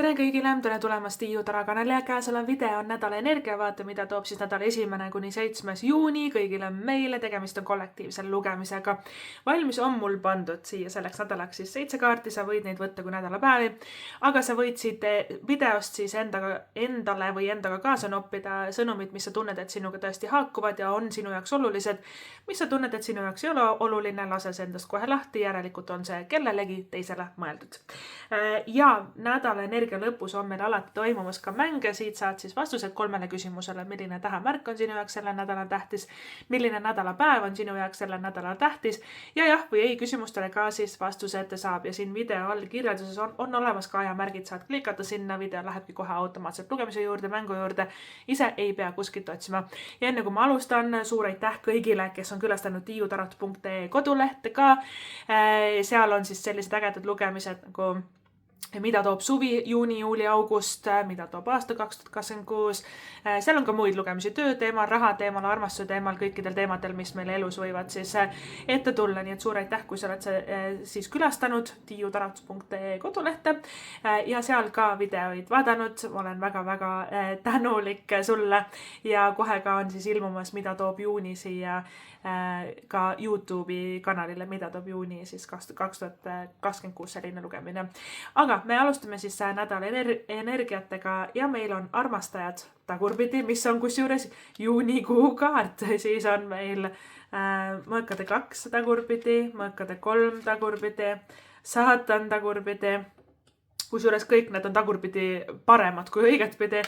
Tere kõigile, tere tulemast Tiiu Tara kanali ja käesolev video on nädala energiavaate, mida toob siis nädala 1. kuni 7. juuni kõigile meile. Tegemist on kollektiivsel lugemisega. Valmis on mul pandud siia selleks nädalaks siis 7 kaarti, sa võid neid võtta kui nädalapäevi, aga sa võid siit videost siis endale või endaga kaasa noppida sõnumid, mis sa tunned, et sinuga tõesti haakuvad ja on sinu jaoks olulised. Mis sa tunned, et sinu jaoks ei ole oluline, lase see endast kohe lahti, järelikult on see kellelegi teisele mõeldud. Ja nädala energia lõpus on meil alati toimumas ka mänge, siit saad siis vastused 3 küsimusele, milline tähemärk on sinu jaoks selle nädala tähtis, milline nädalapäev on sinu jaoks selle nädala tähtis ja jah või ei küsimustele ka siis vastused saab ja siin video all kirjelduses on olemas ka ajamärgid, saad klikata sinna, video lähebki kohe automaatselt lugemise juurde, mängu juurde, ise ei pea kuskilt otsima. Ja enne kui ma alustan, suur aitäh kõigile, kes on külastanud tiiutarot.ee kodulehte ka, seal on siis sellised ägedad lugemised nagu mida toob suvi, juuni, juuli, august, mida toob aasta 2026. Seal on ka muid lugemisi töö teemal, raha teemal, armastuse teemal, kõikidel teemadel, mis meil elus võivad siis ette tulla. Nii et suur aitäh, kui sa oled siis külastanud tiiutarot.ee kodulehte ja seal ka videoid vaadanud. Ma olen väga-väga tänulik sulle ja kohe ka on siis ilmumas, mida toob juuni siia ka YouTube'i kanalile, mida toob juuni siis 2026 selline lugemine. Aga me alustame siis nädala energiatega ja meil on armastajad tagurpidi, mis on kusjuures juunikuu kaart. Siis on meil mõõkade 2 tagurpidi, mõõkade 3 tagurpidi, saatan tagurpidi. Kusjuures kõik need on tagurpidi paremad kui õigetpidi.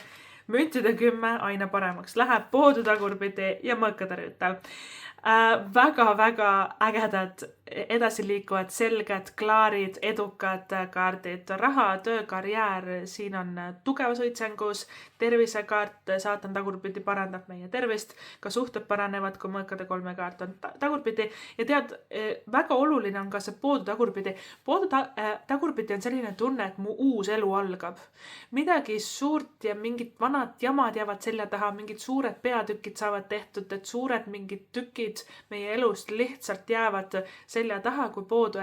Müntide 10 aina paremaks läheb, poodu tagurpidi ja mõõkade rüütel. Väga-väga ägedad, edasiliikuvad, selged, klaarid, edukad kaardid. Raha, töö, karjäär, siin on tugevas õitsengus, tervisekaart, saatan tagurpidi parandab meie tervist, ka suhted paranevad, kui mõõkade 3 kaart on tagurpidi. Ja tead, väga oluline on ka see poodu tagurpidi. Poodu tagurpidi on selline tunne, et mu uus elu algab. Midagi suurt ja mingid vanad jamad jäävad selja taha, mingid suured peatükid saavad tehtud, et suured mingid tükid meie elust lihtsalt jäävad selja taha, kui poodu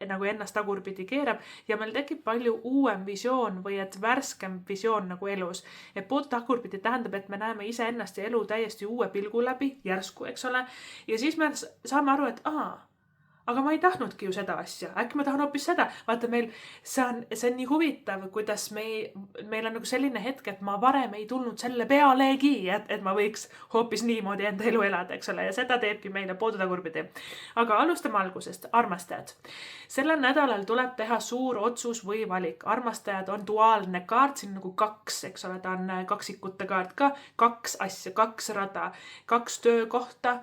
nagu ennast tagurpidi keerab ja meil tekib palju uuem visioon või et värskem visioon nagu elus. Et poodu tagurpidi tähendab, et me näeme iseennast ja elu täiesti uue pilgu läbi, järsku, eks ole. Ja siis me saame aru, et aga ma ei tahtnudki ju seda asja, äkki ma tahan hoopis seda. Vaata, see on nii huvitav, kuidas meil on nagu selline hetk, et ma varem ei tulnud selle pealegi, et ma võiks hoopis niimoodi enda elu elada, eks ole, ja seda teebki meile poodu tagurpidi. Aga alustame algusest, armastajad. Sellel nädalal tuleb teha suur otsus või valik. Armastajad on duaalne kaart, siin nagu 2, eks ole, ta on kaksikute kaart ka, 2 asja, 2 rada, 2 töökohta,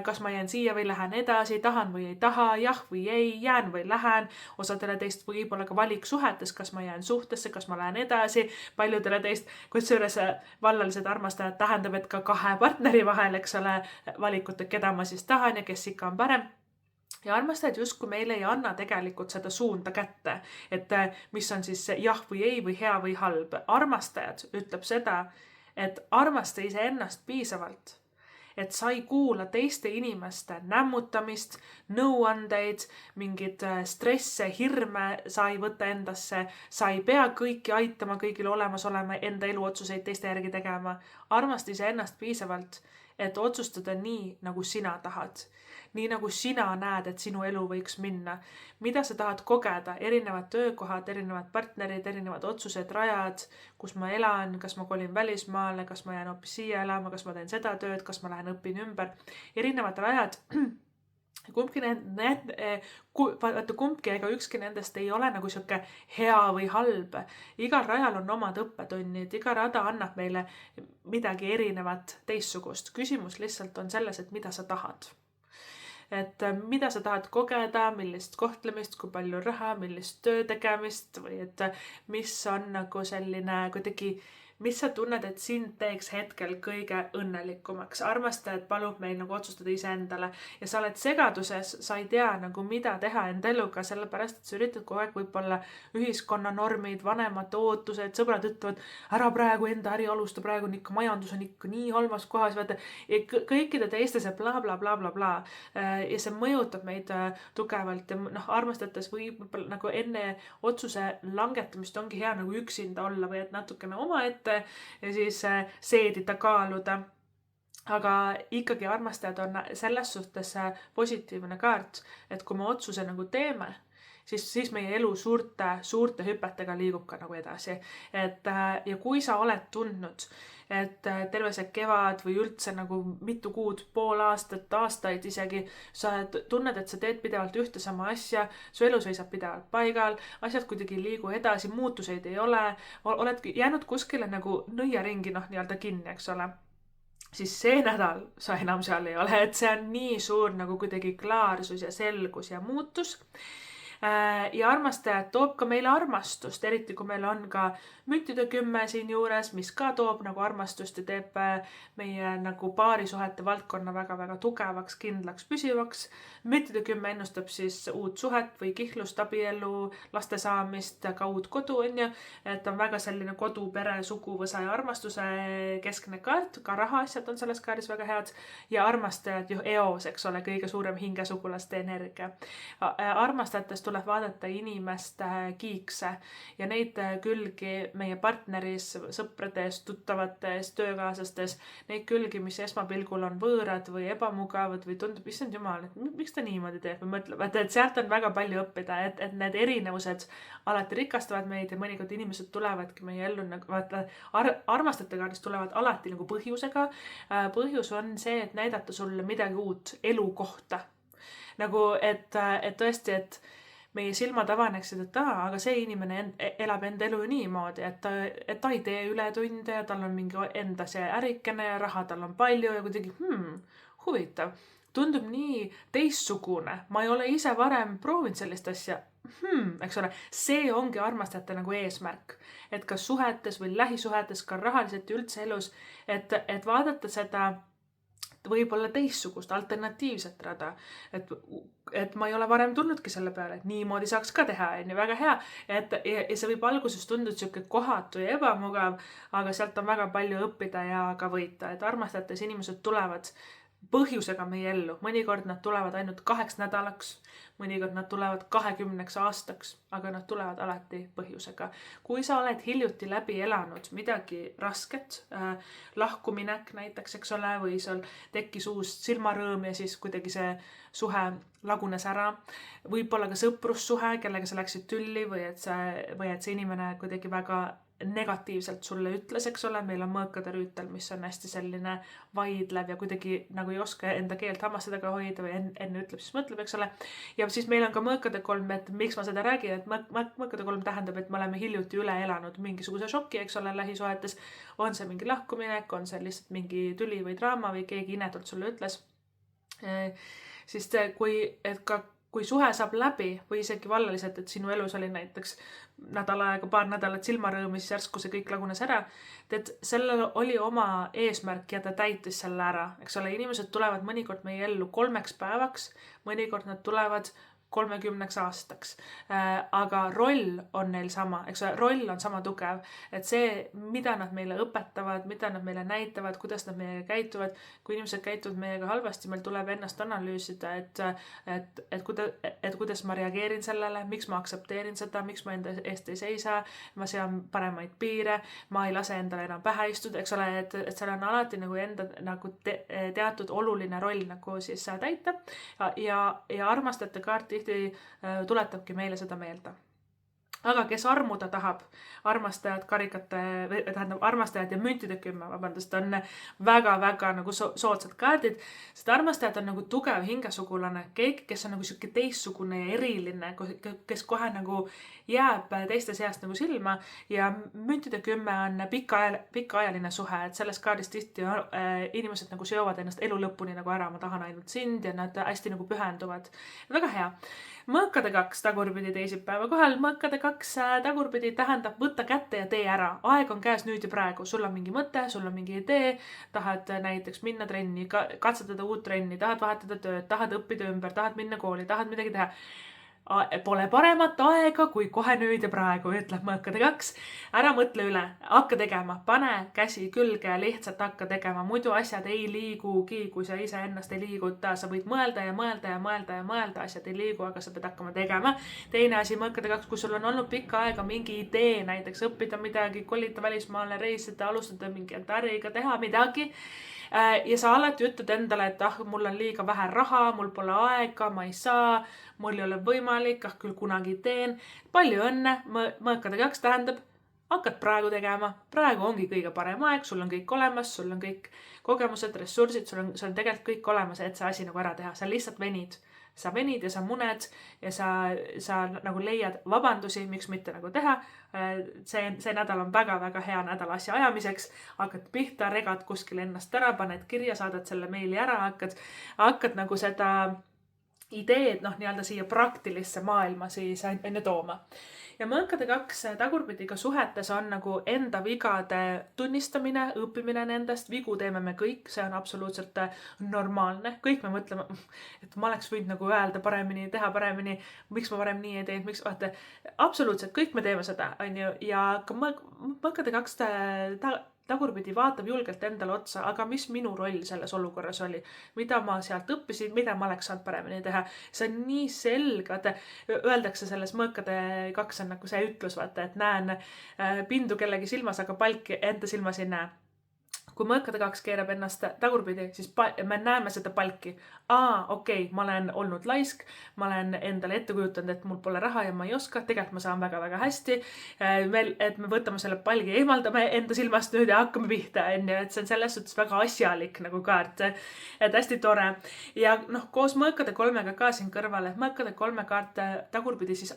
kas ma jään siia või lähen edasi, tahan või ei taha, jah või ei, jään või lähen. Osadele teist võib olla ka valik suhetes, kas ma jään suhtesse, kas ma lähen edasi. Paljudele teist, kusjuures vallalised armastajad tähendab, et ka 2 partneri vahel, eks ole, valikut, keda ma siis tahan ja kes ikka on parem. Ja armastajad justkui meile ei anna tegelikult seda suunda kätte, et mis on siis jah või ei või hea või halb. Armastajad ütleb seda, et armasta iseennast piisavalt. Et sa ei kuula teiste inimeste nämmutamist, nõuandeid, mingid stresse, hirme, sa ei võta endasse, sa ei pea kõiki aitama, kõigil olemas olema, enda eluotsuseid teiste järgi tegema. Armasta iseennast piisavalt, et otsustada nii, nagu sina tahad. Nii nagu sina näed, et sinu elu võiks minna. Mida sa tahad kogeda? Erinevad töökohad, erinevad partnerid, erinevad otsused, rajad, kus ma elan, kas ma kolin välismaale, kas ma jään hoopis siia elama, kas ma teen seda tööd, kas ma lähen õpin ümber. Erinevad rajad. Kumbki ega ükski nendest ei ole nagu siuke hea või halb. Igal rajal on omad õppetunnid, iga rada annab meile midagi erinevat teistsugust. Küsimus lihtsalt on selles, et mida sa tahad. Et mida sa tahad kogeda, millist kohtlemist, kui palju raha, millist töö tegemist või et mis on nagu selline kuidagi mis sa tunned, et sind teeks hetkel kõige õnnelikumaks? Armastajad palub meil nagu otsustada iseendale ja sa oled segaduses, sa ei tea nagu mida teha enda eluga, sellepärast et sa üritad kogu aeg võib-olla ühiskonna normid, vanemate ootused, sõbrad ütlevad, ära praegu enda äri alusta, praegu on ikka majandus on ikka nii halvas kohas, vaata, kõikide teiste see bla bla bla bla bla. Ja see mõjutab meid tugevalt ja noh, armastades võib-olla nagu enne otsuse langetamist ongi hea nagu üksinda olla või et natukene omaette ja siis seedida, kaaluda. Aga ikkagi armastajad on selles suhtes positiivne kaart, et kui me otsuse nagu teeme, siis meie elu suurte hüpetega liigub ka nagu edasi. Ja kui sa oled tundnud, et terve see kevad või üldse nagu mitu kuud, pool aastat, aastaid isegi, sa tunned, et sa teed pidevalt ühte sama asja, su elu seisab pidevalt paigal, asjad kuidagi ei liigu edasi, muutuseid ei ole, oled jäänud kuskile nagu nõiaringi nii-öelda kinni, eks ole. Siis see nädal sa enam seal ei ole, et see on nii suur nagu kuidagi klaarsus ja selgus ja muutus. Ja armastajad toob ka meile armastust, eriti kui meil on ka müntide 10 siin juures, mis ka toob nagu armastust ja teeb meie nagu paarisuhete valdkonna väga-väga tugevaks, kindlaks, püsivaks. Müntide 10 ennustab siis uut suhet või kihlust, abielu, laste saamist, ka uut kodu, on ju. Et on väga selline kodu, pere, suguvõsa ja armastuse keskne kaart, ka rahaasjad on selles kaardis väga head ja armastajad ju eos, eks ole, kõige suurem hingesugulaste energia. Armastajatest tuleb vaadata inimeste kiikse ja neid külgi meie partneris, sõprades, tuttavates, töökaaslastes, neid külgi, mis esmapilgul on võõrad või ebamugavad või tundub, issand jumal, et miks ta niimoodi teeb või mõtleb, et sealt on väga palju õppida, et need erinevused alati rikastavad meid ja mõnikord inimesed tulevadki meie ellu nagu vaata, armastajate kaardist tulevad alati nagu põhjusega. Põhjus on see, et näidata sulle midagi uut elu kohta. Nagu, et tõesti, et meie silmad avaneksid, et aga see inimene elab enda elu niimoodi, et ta ei tee ületunde ja tal on mingi enda see ärikene ja raha tal on palju ja kuidagi huvitav. Tundub nii teistsugune. Ma ei ole ise varem proovinud sellist asja. Eks ole, see ongi armastajate nagu eesmärk. Et kas suhetes või lähisuhetes, ka rahaliselt üldse elus, et vaadata seda võib-olla teistsugust, alternatiivset rada. Et ma ei ole varem tulnudki selle peale, et niimoodi saaks ka teha, on ju, väga hea. Ja see võib alguses tunduda siuke kohatu ja ebamugav, aga sealt on väga palju õppida ja ka võita. Et armastajates inimesed tulevad põhjusega meie ellu. Mõnikord nad tulevad ainult 2 nädalaks, mõnikord nad tulevad 20 aastaks, aga nad tulevad alati põhjusega. Kui sa oled hiljuti läbi elanud midagi rasket, lahkuminek näiteks, eks ole, või seal tekkis uus silmarõõm ja siis kuidagi see suhe lagunes ära, võib-olla ka sõprussuhe, kellega sa läksid tülli või et see inimene kuidagi väga negatiivselt sulle ütles, eks ole, meil on mõõkade rüütel, mis on hästi selline vaidlev ja kuidagi nagu ei oska enda keelt hammastega hoida või enne ütleb, siis mõtleb, eks ole. Ja siis meil on ka mõõkade 3, et miks ma seda räägin, et mõõkade 3 tähendab, et me oleme hiljuti üle elanud mingisuguse šoki, eks ole, lähisuhetes. On see mingi lahkuminek, on see lihtsalt mingi tüli või draama või keegi inetult sulle ütles. Siis kui suhe saab läbi või isegi vallaliselt, et sinu elus oli näiteks nädal aega, paar nädalat silmarõõmis, järsku see kõik lagunes ära, et sellel oli oma eesmärk ja ta täitis selle ära. Eks ole, inimesed tulevad mõnikord meie ellu 3 päevaks, mõnikord nad tulevad 30 aastaks. Aga roll on neil sama, eks ole, roll on sama tugev, et see, mida nad meile õpetavad, mida nad meile näitavad, kuidas nad meiega käituvad, kui inimesed käituvad meiega halvasti, meil tuleb ennast analüüsida, et kuidas ma reageerin sellele, miks ma aktsepteerin seda, miks ma enda eest ei seisa, ma sean paremaid piire, ma ei lase endale enam pähe istuda, eks ole, et seal on alati nagu enda nagu teatud oluline roll nagu siis täita ja armastajate kaart tuletabki meile seda meelde. Aga kes armuda tahab, armastajad ja müntide 10, on väga-väga nagu soodsad kaardid. Sest armastajad on nagu tugev hingesugulane, keegi, kes on nagu siuke teistsugune ja eriline, kes kohe nagu jääb teiste seast nagu silma ja müntide 10 on pikaajaline suhe, et selles kaardis tihti inimesed nagu seovad ennast elu lõpuni nagu ära, ma tahan ainult sind ja nad hästi nagu pühenduvad. Väga hea. Mõõkade 2 tagurpidi teisipäeva kohal, mõõkade 2 2 tagurpidi tähendab võtta kätte ja tee ära. Aeg on käes nüüd ja praegu. Sul on mingi mõte, sul on mingi idee, tahad näiteks minna trenni, katsetada uut trenni, tahad vahetada tööd, tahad õppida ümber, tahad minna kooli, tahad midagi teha. Pole paremat aega kui kohe nüüd ja praegu, ütleb mõõkade 2. Ära mõtle üle, hakka tegema, pane käsi külge ja lihtsalt hakka tegema, muidu asjad ei liigugi, kui sa ise ennast ei liiguta. Sa võid mõelda ja mõelda ja mõelda ja mõelda, asjad ei liigu, aga sa pead hakkama tegema. Teine asi, mõõkade 2, kui sul on olnud pikka aega mingi idee, näiteks õppida midagi, kolida välismaale, reisida, alustada mingi äriga, teha midagi, ja sa alati ütled endale, et mul on liiga vähe raha, mul pole aega, ma ei saa, mul ei ole võimalik, küll kunagi teen. Palju õnne, mõõkade 2 tähendab, hakkad praegu tegema. Praegu ongi kõige parem aeg, sul on kõik olemas, sul on kõik kogemused, ressursid, sul on tegelikult kõik olemas, et see asi nagu ära teha. Sa lihtsalt venid. Sa venid ja sa muned ja sa nagu leiad vabandusi, miks mitte nagu teha. See nädal on väga-väga hea nädal asja ajamiseks. Hakkad pihta, regad kuskil ennast ära, paned kirja, saadad selle meili ära, hakkad nagu seda ideed nii-öelda siia praktilisse maailma siis enne tooma. Ja mõõkade 2 tagurpidiga suhetes on nagu enda vigade tunnistamine, õppimine nendest. Vigu teeme me kõik, see on absoluutselt normaalne. Kõik me mõtleme, et ma oleks võinud nagu öelda paremini, teha paremini, miks ma varem nii ei teinud, miks vaata. Absoluutselt, kõik me teeme seda, on ju. Ja ka mõõkade 2 tagurpidi vaatab julgelt endale otsa, aga mis minu roll selles olukorras oli, mida ma sealt õppisin, mida ma oleks saanud paremini teha. See on nii selge, öeldakse selles mõõkade 2 on nagu see ütlus, vaata, et näen pindu kellegi silmas, aga palki enda silmas ei näe. Kui mõõkade 2 keerab ennast tagurpidi, siis me näeme seda palki. Okei, ma olen olnud laisk, ma olen endale ette kujutanud, et mul pole raha ja ma ei oska, tegelikult ma saan väga-väga hästi. Et me võtame selle palgi, eemaldame enda silmast nüüd ja hakkame pihta, et see on selles suhtes väga asjalik nagu kaart, et hästi tore. Ja koos mõõkade 3 ka siin kõrvale, mõõkade 3 kaart tagurpidi siis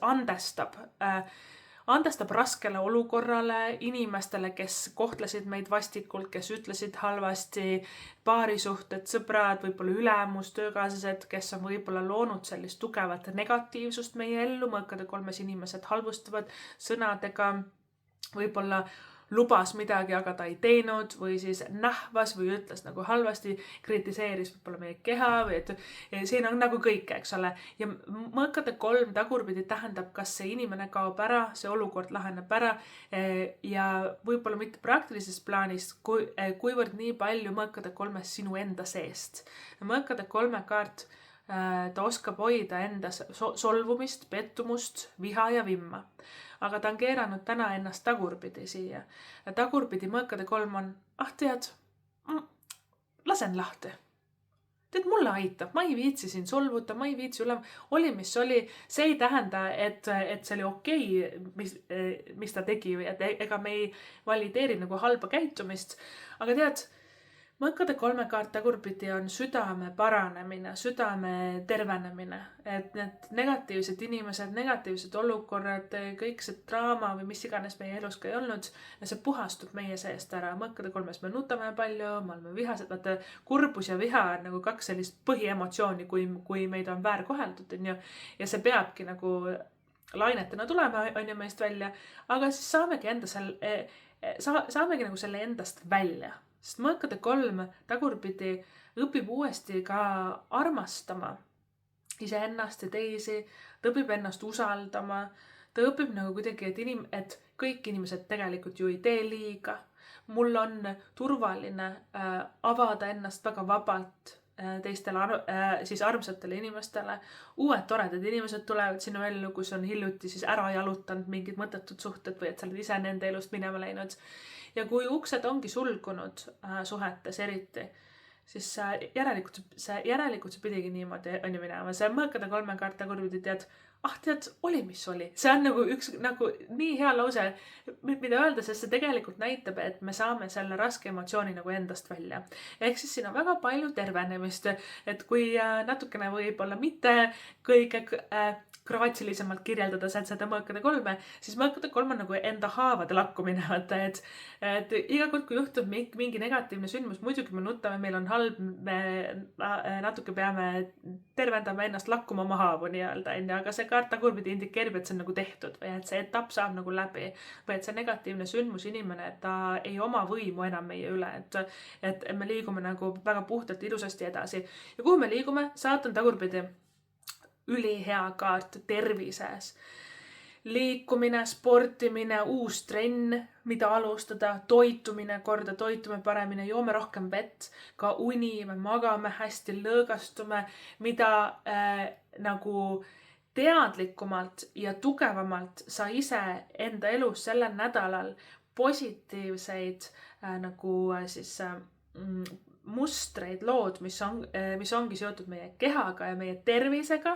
andestab raskele olukorrale, inimestele, kes kohtlesid meid vastikult, kes ütlesid halvasti, paarisuhted, sõbrad, võib-olla ülemus, töökaaslased, kes on võib-olla loonud sellist tugevat negatiivsust meie ellu. Mõõkade 3 inimesed halvustavad sõnadega, võib-olla lubas midagi, aga ta ei teinud või siis nähvas või ütles nagu halvasti, kritiseeris võib-olla meie keha või et siin on nagu kõik, eks ole. Ja mõõkade 3 tagurpidi tähendab, kas see inimene kaob ära, see olukord laheneb ära ja võib-olla mitte praktilises plaanis, kuivõrd nii palju mõõkade 3 sinu enda seest. Mõõkade 3 kaart, ta oskab hoida endas solvumist, pettumust, viha ja vimma. Aga ta on keeranud täna ennast tagurpidi siia. Tagurpidi mõõkade 3 on, tead, lasen lahti. Tead, mulle aitab, ma ei viitsi siin solvuta, ma ei viitsi oli, mis oli. See ei tähenda, et see oli okei, mis ta tegi, ega me ei valideeri nagu halba käitumist. Aga tead, mõõkade 3 kaart tagurpidi on südame paranemine, südame tervenemine. Et need negatiivsed inimesed, negatiivsed olukorrad, kõik see draama või mis iganes meie elus ka ei olnud, ja see puhastub meie seest ära. Mõõkade 3 me nutame palju, me oleme vihased. Vaata, kurbus ja viha on nagu 2 sellist põhiemotsiooni, kui meid on väärkoheldud. Ja see peabki nagu lainetena tulema, on ju meist välja. Aga siis saamegi nagu selle endast välja. Sest mõõkade 3 tagurpidi õpib uuesti ka armastama iseennast ja teisi, ta õpib ennast usaldama, ta õpib nagu kuidagi, et kõik inimesed tegelikult ju ei tee liiga. Mul on turvaline avada ennast väga vabalt teistele siis armsatele inimestele. Uued toredad inimesed tulevad sinu ellu, kus on hiljuti siis ära jalutanud mingid mõttetud suhted või et sa oled ise nende elust minema läinud. Ja kui uksed ongi sulgunud suhetes eriti, siis järelikult see pidigi niimoodi on ju minema. See mõõkade 3 kaart tagurpidi tead, oli mis oli. See on nagu üks nagu nii hea lause, mida öelda, sest see tegelikult näitab, et me saame selle raske emotsiooni nagu endast välja. Ehk siis siin on väga palju tervenemist, et kui natukene võib-olla mitte kõige graatsilisemalt kirjeldada seda mõõkade 3, siis mõõkade 3 on nagu enda haavade lakkumine. Et iga kord, kui juhtub mingi negatiivne sündmus, muidugi me nutame, meil on halb, me natuke peame tervendama ennast, lakkuma oma haavu nii-öelda, aga see ka kaart tagurpidi indikeerib, et see on nagu tehtud või et see etapp saab nagu läbi või et see negatiivne sündmus inimene, et ta ei oma võimu enam meie üle, et me liigume nagu väga puhtalt ilusasti edasi. Ja kuhu me liigume? Saatan tagurpidi. Ülihea kaart tervises. Liikumine, sportimine, uus trenn, mida alustada, toitumine korda, toitume paremini, joome rohkem vett, ka uni, me magame hästi, lõõgastume, mida nagu teadlikumalt ja tugevamalt sa ise enda elus sellel nädalal positiivseid nagu siis mustreid lood, mis ongi seotud meie kehaga ja meie tervisega,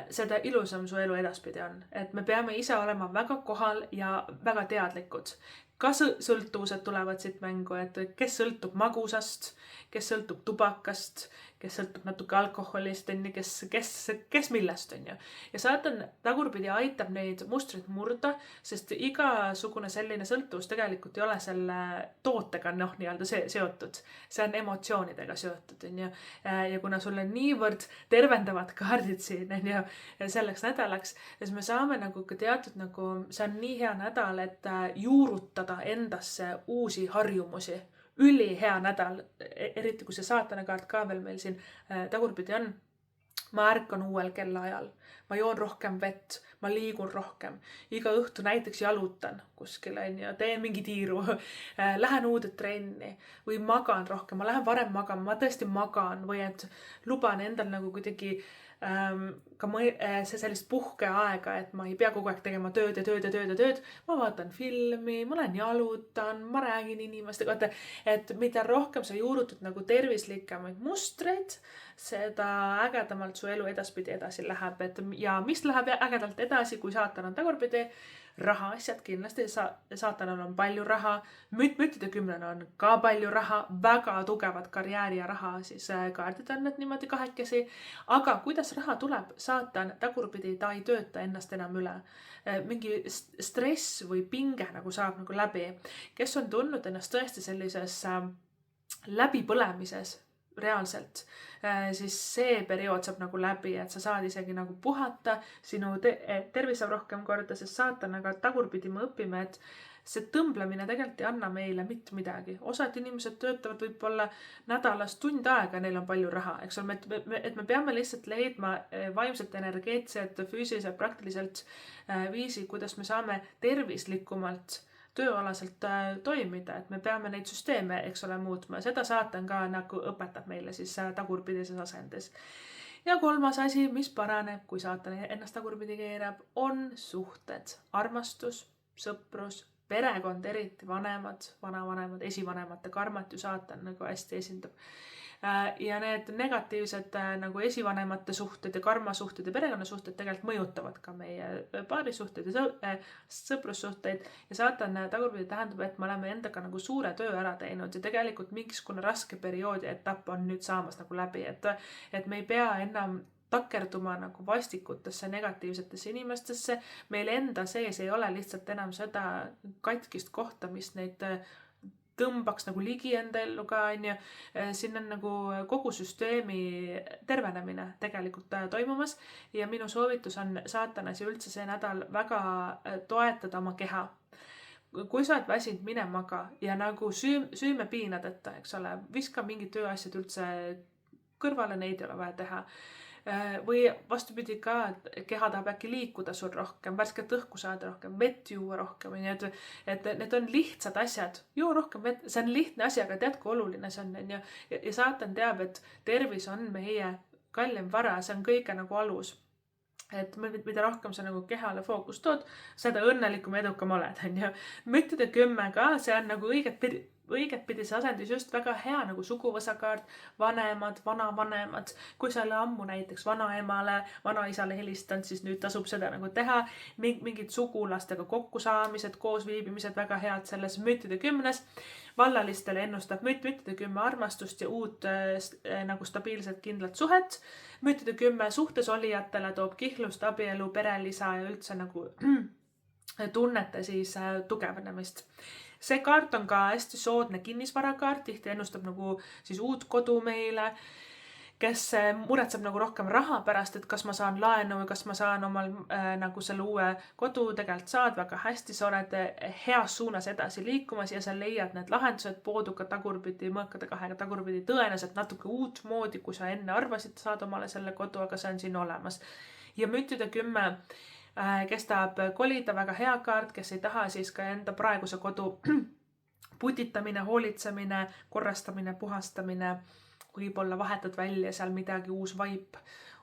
seda ilusam su elu edaspidi on. Et me peame ise olema väga kohal ja väga teadlikud. Ka sõltuvused tulevad siit mängu, et kes sõltub magusast, kes sõltub tubakast, kes sõltub natuke alkoholist, kes millest on ju. Ja saatan tagurpidi aitab neid mustreid murda, sest igasugune selline sõltuvus tegelikult ei ole selle tootega nii-öelda seotud. See on emotsioonidega seotud, on ju. Ja kuna sul on niivõrd tervendavad kaardid siin, on ju, selleks nädalaks, siis me saame nagu ka teatud nagu, see on nii hea nädal, et juurutada endasse uusi harjumusi. Ülihea nädal, eriti kui see saatana kaart ka veel meil siin tagurpidi on. Ma ärkan uuel kellaajal, ma joon rohkem vett, ma liigun rohkem. Iga õhtu näiteks jalutan kuskil, teen mingi tiiru, lähen uude trenni või magan rohkem, ma lähen varem magama, ma tõesti magan või et luban endal nagu kuidagi ka see sellist puhkeaega, et ma ei pea kogu aeg tegema tööd ja tööd ja tööd ja tööd. Ma vaatan filmi, ma lähen jalutan, ma räägin inimestega. Et mida rohkem sa juurutad nagu tervislikemaid mustreid, seda ägedamalt su elu edaspidi edasi läheb. Ja mis läheb ägedalt edasi, kui saatan on tagurpidi? Raha asjad kindlasti, saatanal on palju raha, müttide 10 on ka palju raha, väga tugevad karjääri ja raha, siis kaardid on need niimoodi kahekesi. Aga kuidas raha tuleb? Saatan tagurpidi, ta ei tööta ennast enam üle. Mingi stress või pinge nagu saab nagu läbi. Kes on tundnud ennast tõesti sellises läbipõlemises reaalselt, siis see periood saab nagu läbi, et sa saad isegi nagu puhata, sinu tervis saab rohkem korda, sest saatanaga tagurpidi me õpime, et see tõmblemine tegelikult ei anna meile mitte midagi. Osad inimesed töötavad võib-olla nädalas tund aega, neil on palju raha, eks ole, et me peame lihtsalt leidma vaimselt, energeetselt, füüsiliselt, praktiliselt viisi, kuidas me saame tervislikumalt tööalaselt toimida, et me peame neid süsteeme, eks ole, muutma. Seda saatan ka nagu õpetab meile siis tagurpidises asendis. Ja kolmas asi, mis paraneb, kui saatan ennast tagurpidi keerab, on suhted. Armastus, sõprus, perekond, eriti vanemad, vanavanemad, esivanemate karmat ju saatan nagu hästi esindab. Ja need negatiivsed nagu esivanemate suhted ja karmasuhted ja perekonnasuhted tegelikult mõjutavad ka meie paarisuhted ja sõprussuhteid. Ja saatan tagurpidi tähendab, et me oleme endaga nagu suure töö ära teinud ja tegelikult mingisugune raske perioodi etapp on nüüd saamas nagu läbi, et me ei pea enam takerduma nagu vastikutesse negatiivsetesse inimestesse. Meil enda sees ei ole lihtsalt enam seda katkist kohta, mis neid tõmbaks nagu ligi enda ellu ka, siin on nagu kogu süsteemi tervenemine tegelikult toimumas ja minu soovitus on saatanas ja üldse see nädal väga toetada oma keha. Kui sa oled väsinud, mine maga ja nagu süüme piinadeta, eks ole, viska mingid tööasjad üldse kõrvale, neid ei ole vaja teha. Või vastupidi ka, et keha tahab äkki liikuda sul rohkem, värsket õhku saada rohkem, vett juua rohkem, et need on lihtsad asjad, juua rohkem vett, see on lihtne asi, aga tead, kui oluline see on, ja saatan teab, et tervis on meie kallim vara, see on kõige nagu alus. Et mida rohkem sa nagu kehale fookus tood, seda õnnelikum ja edukam oled, on ju. Müttide 10 ka, see on nagu õigetpidi see asendis just väga hea nagu suguvõsakaart, vanemad, vanavanemad. Kui sa ei ole ammu näiteks vanaemale, vanaisale helistanud, siis nüüd tasub seda nagu teha. Mingid sugulastega kokkusaamised, koosviibimised väga head selles müttide 10. Vallalistele ennustab müttide 10 armastust ja uut nagu stabiilselt kindlat suhet. Müttide 10 suhtes olijatele toob kihlust, abielu, perelisa ja üldse nagu tunnete siis tugevnemist. See kaart on ka hästi soodne kinnisvarakaart, tihti ennustab nagu siis uut kodu meile. kes muretseb nagu rohkem raha pärast, et kas ma saan laenu või kas ma saan omal nagu selle uue kodu, tegelikult saad väga hästi, sa oled heas suunas edasi liikumas ja sa leiad need lahendused pooduka tagurpidi, mõõkade kahega tagurpidi tõenäoliselt natuke uut moodi, kui sa enne arvasid, saad omale selle kodu, aga see on siin olemas. Ja müntide 10 kes tahab kolida, väga hea kaart, kes ei taha, siis ka enda praeguse kodu putitamine, hoolitsemine, korrastamine, puhastamine, võib-olla vahetad välja seal midagi, uus vaip,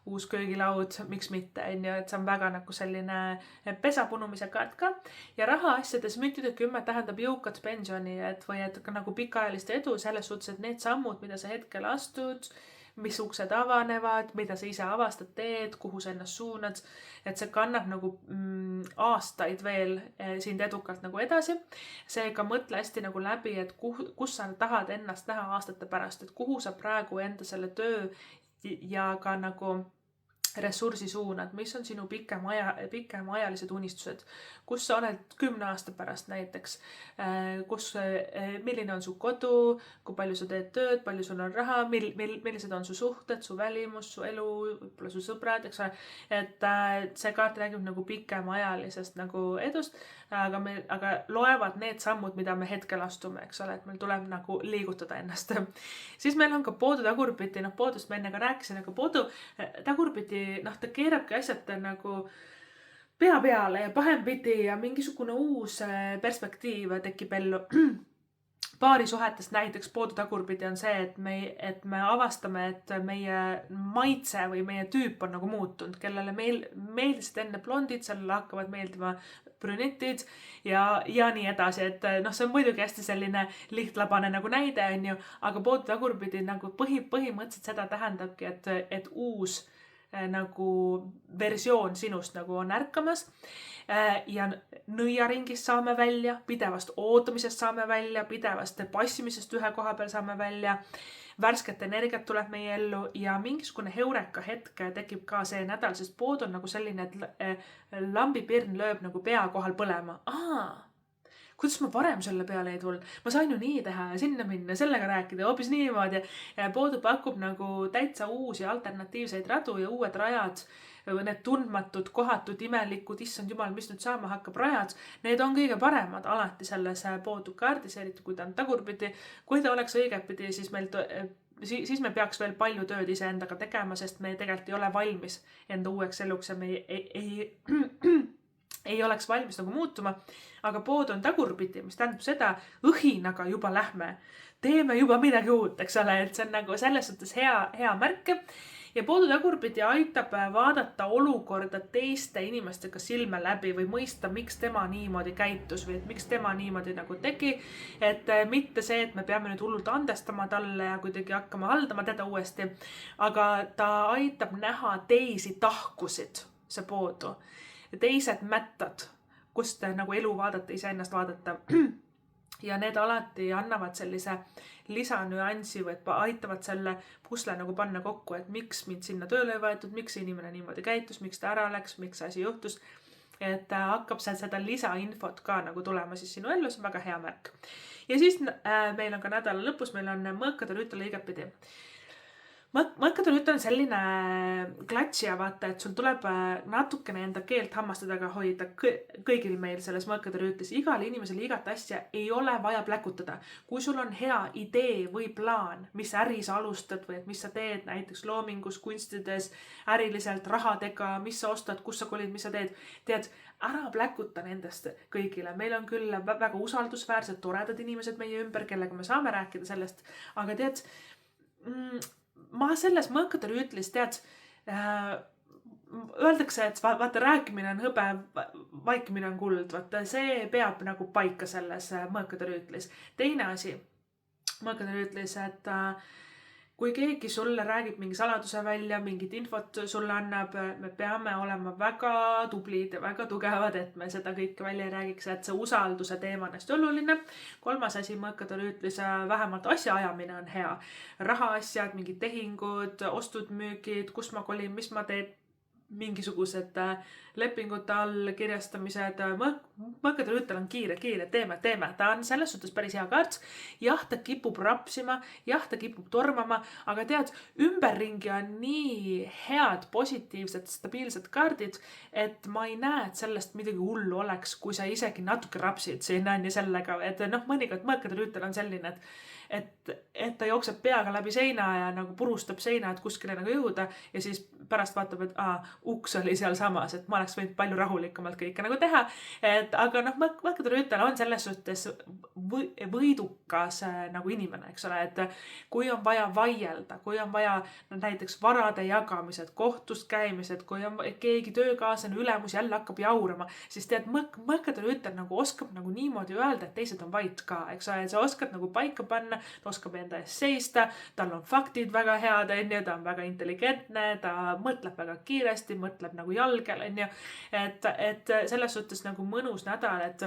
uus köögilaud, miks mitte, et see on väga nagu selline pesa punumise kaart ka. Ja rahaasjades müntide 10 tähendab jõukat pensioni, või et ka nagu pikaajalist edu selles suhtes, et need sammud, mida sa hetkel astud, mis uksed avanevad, mida sa ise avastad, teed, kuhu sa ennast suunad, et see kannab nagu aastaid veel sind edukalt nagu edasi. Seega mõtle hästi nagu läbi, et kus sa tahad ennast näha aastate pärast, et kuhu sa praegu enda selle töö ja ka nagu ressursi suunad, mis on sinu pikemaajalised unistused, kus sa oled 10 aasta pärast näiteks, milline on su kodu, kui palju sa teed tööd, palju sul on raha, millised on su suhted, su välimus, su elu, võib-olla su sõbrad, eks ole, et see kaart räägib nagu pikemaajalisest nagu edust, aga loevad need sammud, mida me hetkel astume, eks ole, et meil tuleb nagu liigutada ennast. Siis meil on ka poodu tagurpidi, poodust ma enne ka rääkisin, aga poodu tagurpidi, ta keerabki asjad nagu pea peale ja pahempidi ja mingisugune uus perspektiiv tekib ellu. Paarisuhetest näiteks poodu tagurpidi on see, et me avastame, et meie maitse või meie tüüp on nagu muutunud, kellele meeldisid enne blondid, sellele hakkavad meeldima brünetid ja nii edasi, et see on muidugi hästi selline lihtlabane nagu näide, aga poodu tagurpidi nagu põhimõtteliselt seda tähendabki, et uus nagu versioon sinust nagu on ärkamas ja nõiaringist saame välja, pidevast ootamisest saame välja, pidevast passimisest ühe koha peal saame välja, värsket energiat tuleb meie ellu ja mingisugune heureka hetk tekib ka see nädal, sest pood on nagu selline, et lambipirn lööb nagu pea kohal põlema. Kuidas ma varem selle peale ei tulnud? Ma sain ju nii teha ja sinna minna, sellega rääkida, hoopis niimoodi. Poodu pakub nagu täitsa uusi alternatiivseid radu ja uued rajad, need tundmatud, kohatud, imelikud, issand jumal, mis nüüd saama hakkab rajad. Need on kõige paremad alati selles poodu kaardis, eriti kui ta on tagurpidi. Kui ta oleks õigepidi, siis me peaks veel palju tööd iseendaga tegema, sest me tegelikult ei ole valmis enda uueks eluks ja me ei oleks valmis nagu muutuma, aga pood on tagurpidi, mis tähendab seda, õhinaga juba lähme, teeme juba midagi uut, eks ole, et see on nagu selles suhtes hea märk. Ja poodu tagurpidi aitab vaadata olukorda teiste inimestega silme läbi või mõista, miks tema niimoodi käitus või et miks tema niimoodi nagu tegi. Et mitte see, et me peame nüüd hullult andestama talle ja kuidagi hakkama haldama teda uuesti, aga ta aitab näha teisi tahkusid, see poodu. Teised mättad, kust nagu elu vaadata, iseennast vaadata. Ja need alati annavad sellise lisanüansi või aitavad selle pusle nagu panna kokku, et miks mind sinna tööle ei võetud, miks inimene niimoodi käitus, miks ta ära läks, miks asi juhtus. Et hakkab seda lisainfot ka nagu tulema siis sinu ellu, see on väga hea märk. Ja siis meil on ka nädala lõpus, meil on mõõkade rüütel õigepidi. Mõõkade rüütel on selline klatšija, vaata, et sul tuleb natukene enda keelt hammaste taga hoida kõigil meil selles mõõkade rüütlis. Igal inimesel igat asja ei ole vaja pläkutada. Kui sul on hea idee või plaan, mis äri sa alustad või et mis sa teed näiteks loomingus, kunstides, äriliselt, rahadega, mis sa ostad, kus sa kolid, mis sa teed, ära pläkuta nendest kõigile. Meil on küll väga usaldusväärsed, toredad inimesed meie ümber, kellega me saame rääkida sellest, aga ma selles mõõkade rüütlis, öeldakse, et vaata, rääkimine on hõbe, vaikimine on kuld, vaata, see peab nagu paika selles mõõkade rüütlis. Teine asi mõõkade rüütlis, et kui keegi sulle räägib mingi saladuse välja, mingit infot sulle annab, me peame olema väga tublid ja väga tugevad, et me seda kõike välja ei räägiks, et see usalduse teema on hästi oluline. Kolmas asi mõõkade rüütlis, vähemalt asjaajamine on hea. Rahaasjad, mingid tehingud, ostud, müügid, kus ma kolin, mis ma teen. mingisugused lepingute all kirjastamised, mõkkade rüütel on kiire, teeme. Ta on selles suhtes päris hea kaart. Jah, ta kipub rapsima, jah, ta kipub tormama, aga tead, ümberringi on nii head, positiivsed, stabiilsed kaardid, et ma ei näe, et sellest midagi hullu oleks, kui sa isegi natuke rapsid sinna nii sellega, et mõnikord mõkkade rüütel on selline, et ta jookseb peaga läbi seina ja nagu purustab seina, et kuskile nagu jõuda ja siis pärast vaatab, et uks oli seal samas, et ma oleks võinud palju rahulikumalt kõike nagu teha. Aga mõkkade rüütel on selles suhtes võidukas nagu inimene, eks ole, et kui on vaja vaielda, kui on vaja näiteks varade jagamised, kohtus käimised, kui on keegi töökaaslane, ülemus jälle hakkab jaurama, siis tead, mõkkade rüütel nagu oskab nagu niimoodi öelda, et teised on vait ka, eks ole, et sa oskad nagu paika panna, ta oskab enda eest seista, tal on faktid väga head, ta on väga intelligentne, ta mõtleb väga kiiresti, mõtleb nagu jalgel, et selles suhtes nagu mõnus nädal, et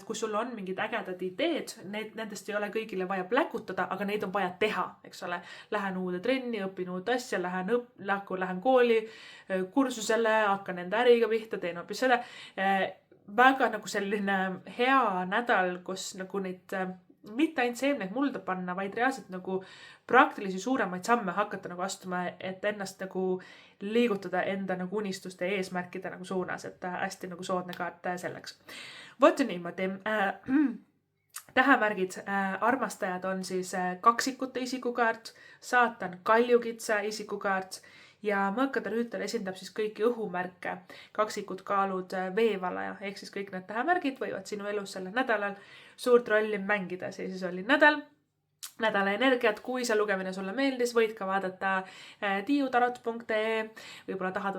kui sul on mingid ägedad ideed, nendest ei ole kõigile vaja pläkutada, aga neid on vaja teha, eks ole. Lähen uude trenni, õpin uut asja, lähen kooli, kursusele, hakkan enda äriga pihta, teen hoopis seda. Väga nagu selline hea nädal, kus nagu neid mitte ainult seemneid mulda panna, vaid reaalselt nagu praktilisi suuremaid samme hakata nagu astuma, et ennast nagu liigutada enda nagu unistuste eesmärkide nagu suunas, et hästi nagu soodne kaart selleks. Võtta niimoodi. Tähemärgid, armastajad on siis kaksikute isikukaart, saatan kaljukitsa isikukaart ja mõkkade rüütel esindab siis kõiki õhumärke, kaksikud, kaalud, veevalaja, ehk siis kõik need tähemärgid võivad sinu elus sellel nädalal suurt rolli mängida. Siis oli nädala energiat, kui see lugemine sulle meeldis, võid ka vaadata tiiutarot.ee, võib-olla tahad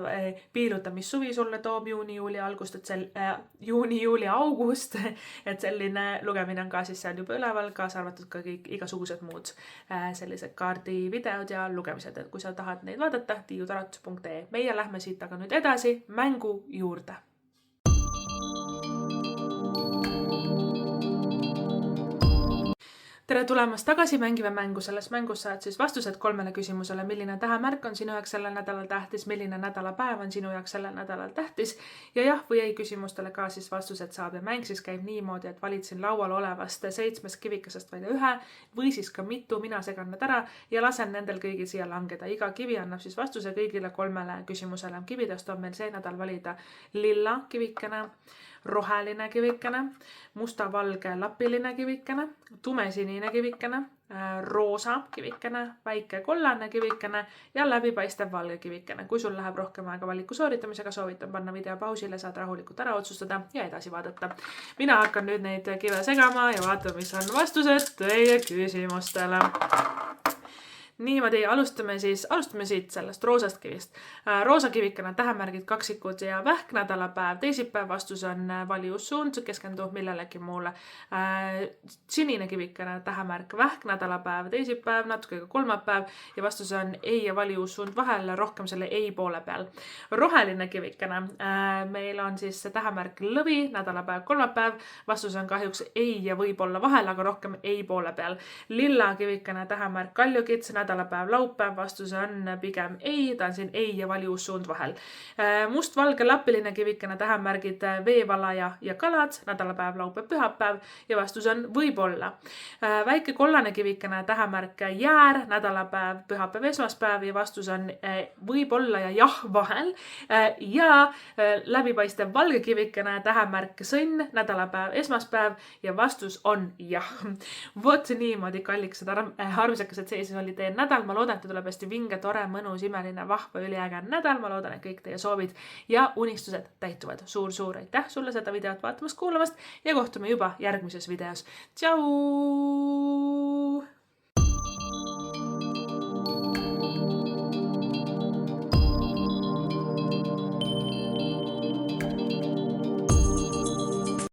piiluda, mis suvi sulle toob juuni-juuli algust, juuni-juuli august, et selline lugemine on ka siis seal juba üleval, kaasa arvatud ka kõik igasugused muud sellised kaardivideod ja lugemised, et kui sa tahad neid vaadata, tiiutarot.ee. Meie lähme siit aga nüüd edasi mängu juurde. Tere tulemast tagasi, mängime mängu. Selles mängus saad siis vastused 3 küsimusele, milline tähemärk on sinu jaoks sellel nädalal tähtis, milline nädalapäev on sinu jaoks sellel nädalal tähtis ja jah või ei küsimustele ka siis vastused saab. Ja mäng siis käib niimoodi, et valid siin laual olevast 7 kivikesest välja 1 või siis ka mitu, mina segan need ära ja lasen nendel kõigil siia langeda. Iga kivi annab siis vastuse kõigile 3 küsimusele. Kividest on meil see nädal valida lilla kivikene, roheline kivikene, musta-valge lapiline kivikene, tumesinine kivikene, roosa kivikene, väike kollane kivikene ja läbipaistev valge kivikene. Kui sul läheb rohkem aega valiku sooritamisega, soovitan panna video pausile, saad rahulikult ära otsustada ja edasi vaadata. Mina hakkan nüüd neid kive segama ja vaatame, mis on vastused teie küsimustele. Niimoodi alustame siit sellest roosast kivist. Roosa kivikene tähemärgid, kaksikud ja vähk, nädalapäev, teisipäev, vastus on valiussuund, keskendu millelegi muule. Sinine kivikene tähemärk, vähk, nädalapäev, teisipäev, natuke ka kolmapäev ja vastus on ei ja valiussuund vahel, rohkem selle ei poole peal. Roheline kivikene, meil on siis tähemärk lõvi, nädalapäev, kolmapäev, vastus on kahjuks ei ja võib-olla vahel, aga rohkem ei poole peal. Lilla kivikene tähemärk kaljukits, nädalapäev, laupäev, vastus on pigem ei, ta on siin ei ja valiussuund vahel. Must-valge lapiline kivikene tähemärgid veevalaja ja kalad, nädalapäev, laupäev, pühapäev ja vastus on võib-olla. Väike kollane kivikene tähemärk jäär, nädalapäev, pühapäev, esmaspäev ja vastus on võib-olla ja jah vahel. Ja läbipaistev valge kivikene tähemärk sõnn, nädalapäev, esmaspäev ja vastus on jah. Vot niimoodi kallikesed armsakesed seisis oli teie nädal. Ma loodan, et tuleb hästi vinge, tore, mõnus, imeline, vahva, üliäge nädal. Ma loodan, et kõik teie soovid ja unistused täituvad. Suur aitäh sulle seda videot vaatamast, kuulamast ja kohtume juba järgmises videos. Tšau!